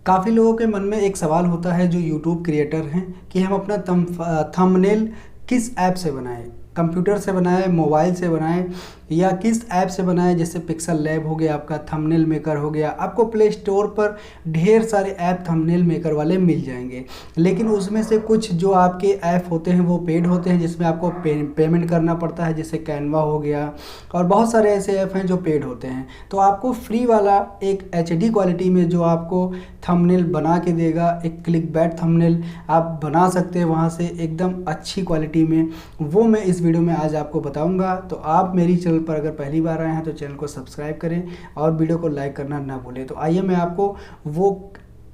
काफ़ी लोगों के मन में एक सवाल होता है जो यूट्यूब क्रिएटर हैं कि हम अपना थंबनेल किस ऐप से बनाएं, कंप्यूटर से बनाएं, मोबाइल से बनाएं या किस ऐप से बनाएं। जैसे पिक्सल लैब हो गया, आपका थंबनेल मेकर हो गया। आपको प्ले स्टोर पर ढेर सारे ऐप थंबनेल मेकर वाले मिल जाएंगे, लेकिन उसमें से कुछ जो आपके ऐप होते हैं वो पेड होते हैं, जिसमें आपको पेमेंट करना पड़ता है। जैसे कैनवा हो गया और बहुत सारे ऐसे ऐप हैं जो पेड होते हैं। तो आपको फ्री वाला एक HD क्वालिटी में जो आपको थंबनेल बना के देगा, एक क्लिकबैट थंबनेल आप बना सकते हैं वहाँ से एकदम अच्छी क्वालिटी में, वो मैं इस वीडियो में आज आपको बताऊंगा। तो आप मेरी चैनल पर अगर पहली बार आए हैं तो चैनल को सब्सक्राइब करें और वीडियो को लाइक करना ना भूलें। तो आइए मैं आपको वो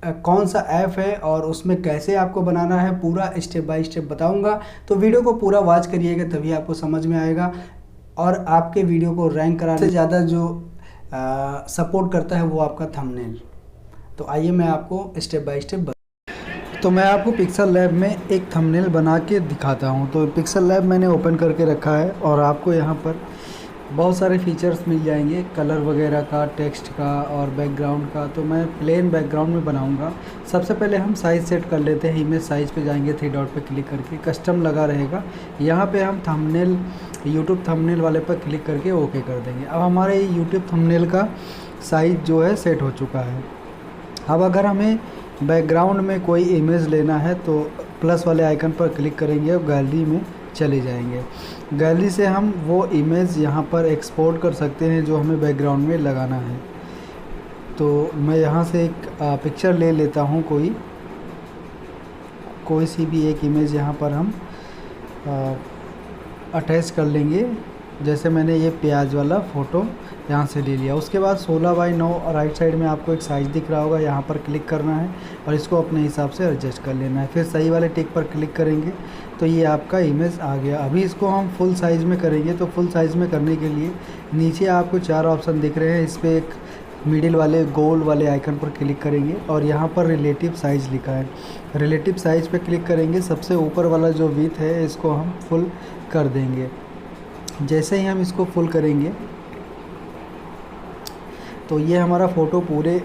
कौन सा ऐप है और उसमें कैसे आपको बनाना है पूरा स्टेप बाय स्टेप बताऊंगा। तो वीडियो को पूरा वॉच करिएगा, तभी आपको समझ में आएगा और आपके वीडियो को रैंक कराने से ज़्यादा जो सपोर्ट करता है वो आपका थंबनेल। तो आइए मैं आपको स्टेप बाय स्टेप तो मैं आपको पिक्सल लैब में एक थंबनेल बना के दिखाता हूं। तो पिक्सल लैब मैंने ओपन करके रखा है और आपको यहां पर बहुत सारे फीचर्स मिल जाएंगे, कलर वगैरह का, टेक्स्ट का और बैकग्राउंड का। तो मैं प्लेन बैकग्राउंड में बनाऊंगा। सबसे पहले हम साइज़ सेट कर लेते हैं। इमेज साइज़ पे जाएंगे, 3 डॉट पे क्लिक करके कस्टम लगा रहेगा। यहाँ पे हम थंबनेल, यूट्यूब थंबनेल वाले पर क्लिक करके ओके कर देंगे। अब हमारे यूट्यूब थंबनेल का साइज़ जो है सेट हो चुका है। अब अगर हमें बैकग्राउंड में कोई इमेज लेना है तो प्लस वाले आइकन पर क्लिक करेंगे और गैलरी में चले जाएंगे। गैलरी से हम वो इमेज यहाँ पर एक्सपोर्ट कर सकते हैं जो हमें बैकग्राउंड में लगाना है। तो मैं यहाँ से एक पिक्चर ले लेता हूँ, कोई सी भी एक इमेज यहाँ पर हम अटैच कर लेंगे। जैसे मैंने ये प्याज वाला फ़ोटो यहाँ से ले लिया। उसके बाद 16:9 राइट साइड में आपको एक साइज़ दिख रहा होगा, यहाँ पर क्लिक करना है और इसको अपने हिसाब से एडजस्ट कर लेना है। फिर सही वाले टिक पर क्लिक करेंगे तो ये आपका इमेज आ गया। अभी इसको हम फुल साइज़ में करेंगे। तो फुल साइज़ में करने के लिए नीचे आपको 4 ऑप्शन दिख रहे हैं, इस पर एक मिडिल वाले गोल वाले आइकन पर क्लिक करेंगे और यहाँ पर रिलेटिव साइज़ लिखा है, रिलेटिव साइज़ पर क्लिक करेंगे। सबसे ऊपर वाला जो विड्थ है इसको हम फुल कर देंगे। जैसे ही हम इसको फुल करेंगे तो ये हमारा फ़ोटो पूरे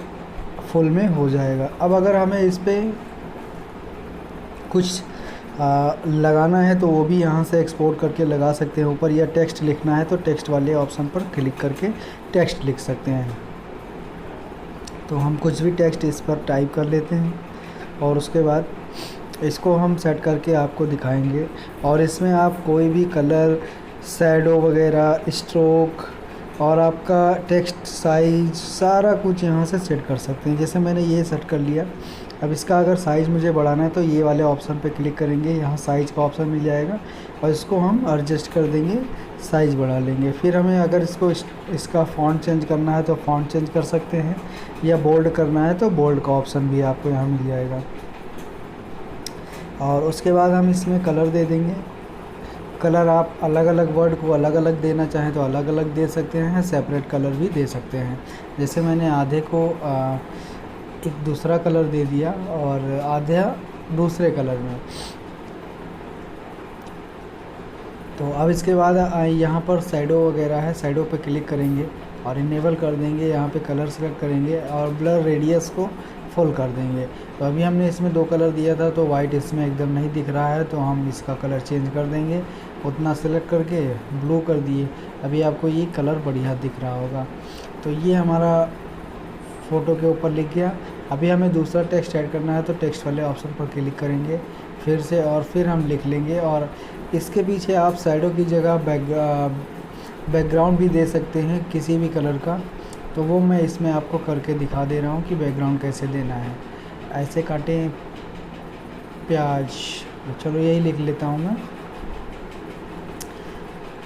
फुल में हो जाएगा। अब अगर हमें इस पर कुछ लगाना है तो वो भी यहाँ से एक्सपोर्ट करके लगा सकते हैं ऊपर, या टेक्स्ट लिखना है तो टेक्स्ट वाले ऑप्शन पर क्लिक करके टेक्स्ट लिख सकते हैं। तो हम कुछ भी टेक्स्ट इस पर टाइप कर लेते हैं और उसके बाद इसको हम सेट करके आपको दिखाएंगे। और इसमें आप कोई भी कलर, शैडो वगैरह, स्ट्रोक और आपका टेक्स्ट साइज सारा कुछ यहाँ से सेट कर सकते हैं। जैसे मैंने ये सेट कर लिया। अब इसका अगर साइज़ मुझे बढ़ाना है तो ये वाले ऑप्शन पे क्लिक करेंगे, यहाँ साइज़ का ऑप्शन मिल जाएगा और इसको हम एडजस्ट कर देंगे, साइज़ बढ़ा लेंगे। फिर हमें अगर इसका फ़ॉन्ट चेंज करना है तो फ़ॉन्ट चेंज कर सकते हैं, या बोल्ड करना है तो बोल्ड का ऑप्शन भी आपको यहाँ मिल जाएगा। और उसके बाद हम इसमें कलर दे देंगे। कलर आप अलग अलग वर्ड को अलग अलग देना चाहें तो अलग अलग दे सकते हैं, सेपरेट कलर भी दे सकते हैं। जैसे मैंने आधे को एक दूसरा कलर दे दिया और आधा दूसरे कलर में। तो अब इसके बाद यहाँ पर शैडो वगैरह है, शैडो पे क्लिक करेंगे और इनेबल कर देंगे। यहाँ पे कलर सेलेक्ट करेंगे और ब्लर रेडियस को फुल कर देंगे। तो अभी हमने इसमें 2 कलर दिया था तो वाइट इसमें एकदम नहीं दिख रहा है, तो हम इसका कलर चेंज कर देंगे। उतना सेलेक्ट करके ब्लू कर दिए, अभी आपको ये कलर बढ़िया दिख रहा होगा। तो ये हमारा फ़ोटो के ऊपर लिख गया। अभी हमें दूसरा टेक्स्ट ऐड करना है तो टेक्स्ट वाले ऑप्शन पर क्लिक करेंगे फिर से, और फिर हम लिख लेंगे। और इसके पीछे आप शैडो की जगह बैकग्राउंड भी दे सकते हैं किसी भी कलर का। तो वो मैं इसमें आपको करके दिखा दे रहा हूँ कि बैकग्राउंड कैसे देना है। ऐसे काटें प्याज, चलो यही लिख लेता हूँ मैं।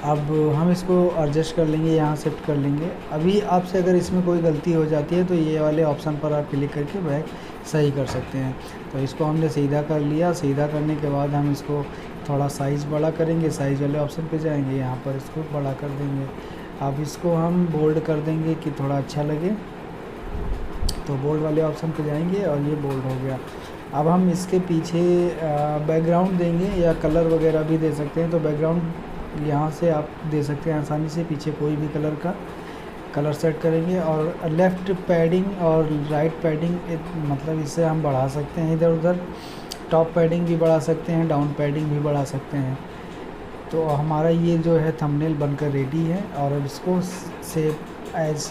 अब हम इसको एडजस्ट कर लेंगे, यहाँ सेट कर लेंगे। अभी आपसे अगर इसमें कोई गलती हो जाती है तो ये वाले ऑप्शन पर आप क्लिक करके बैक सही कर सकते हैं। तो इसको हमने सीधा कर लिया। सीधा करने के बाद हम इसको थोड़ा साइज़ बड़ा करेंगे, साइज़ वाले ऑप्शन पे जाएंगे, यहाँ पर इसको बड़ा कर देंगे। अब इसको हम बोल्ड कर देंगे कि थोड़ा अच्छा लगे, तो बोल्ड वाले ऑप्शन पे जाएंगे और ये बोल्ड हो गया। अब हम इसके पीछे बैकग्राउंड देंगे या कलर वगैरह भी दे सकते हैं। तो बैकग्राउंड यहाँ से आप दे सकते हैं आसानी से, पीछे कोई भी कलर का। कलर सेट करेंगे और लेफ़्ट पैडिंग और राइट पैडिंग मतलब इसे हम बढ़ा सकते हैं इधर उधर, टॉप पैडिंग भी बढ़ा सकते हैं, डाउन पैडिंग भी बढ़ा सकते हैं। तो हमारा ये जो है थंबनेल बनकर रेडी है और अब इसको सेव एज